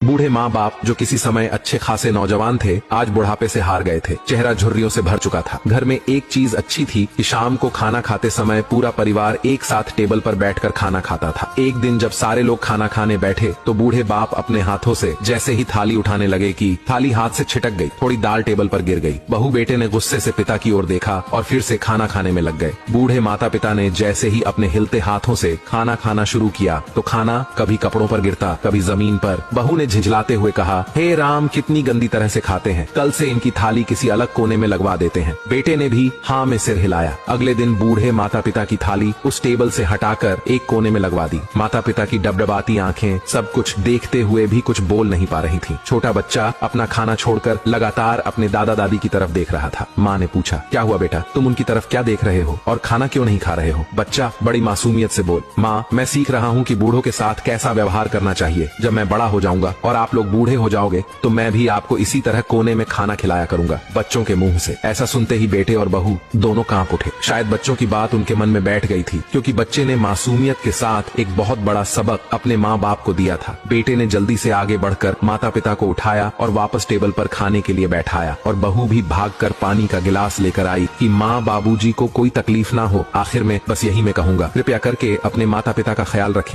बूढ़े माँ बाप जो किसी समय अच्छे खासे नौजवान थे, आज बुढ़ापे से हार गए थे। चेहरा झुर्रियों से भर चुका था। घर में एक चीज अच्छी थी कि शाम को खाना खाते समय पूरा परिवार एक साथ टेबल पर बैठकर खाना खाता था। एक दिन जब सारे लोग खाना खाने बैठे तो बूढ़े बाप अपने हाथों से जैसे ही थाली उठाने लगे कि थाली हाथ से छिटक गई, थोड़ी दाल टेबल पर गिर गई। बहू बेटे ने गुस्से से पिता की ओर देखा और फिर से खाना खाने में लग गए। बूढ़े माता पिता ने जैसे ही अपने हिलते हाथों से खाना खाना शुरू किया तो खाना कभी कपड़ों पर गिरता, कभी जमीन पर। बहू ने झिझलाते हुए कहा, हे राम, कितनी गंदी तरह से खाते हैं, कल से इनकी थाली किसी अलग कोने में लगवा देते हैं। बेटे ने भी हाँ में सिर हिलाया। अगले दिन बूढ़े माता पिता की थाली उस टेबल से हटाकर एक कोने में लगवा दी। माता पिता की डबडबाती आंखें सब कुछ देखते हुए भी कुछ बोल नहीं पा रही थी। छोटा बच्चा अपना खाना छोड़कर लगातार अपने दादा दादी की तरफ देख रहा था। माँ ने पूछा, क्या हुआ बेटा, तुम उनकी तरफ क्या देख रहे हो और खाना क्यों नहीं खा रहे हो? बच्चा बड़ी मासूमियत से बोल, माँ, मैं सीख रहा हूँ कि बूढ़ों के साथ कैसा व्यवहार करना चाहिए। जब मैं बड़ा हो जाऊंगा और आप लोग बूढ़े हो जाओगे तो मैं भी आपको इसी तरह कोने में खाना खिलाया करूंगा। बच्चों के मुंह से ऐसा सुनते ही बेटे और बहू दोनों कांप उठे। शायद बच्चों की बात उनके मन में बैठ गई थी, क्योंकि बच्चे ने मासूमियत के साथ एक बहुत बड़ा सबक अपने माँ बाप को दिया था। बेटे ने जल्दी से आगे बढ़कर माता पिता को उठाया और वापस टेबल पर खाने के लिए बैठाया, और बहू भी भागकर पानी का गिलास लेकर आई कि माँ बाबूजी को कोई तकलीफ ना हो। आखिर में बस यही मैं कहूंगा, कृपया करके अपने माता पिता का ख्याल रखें।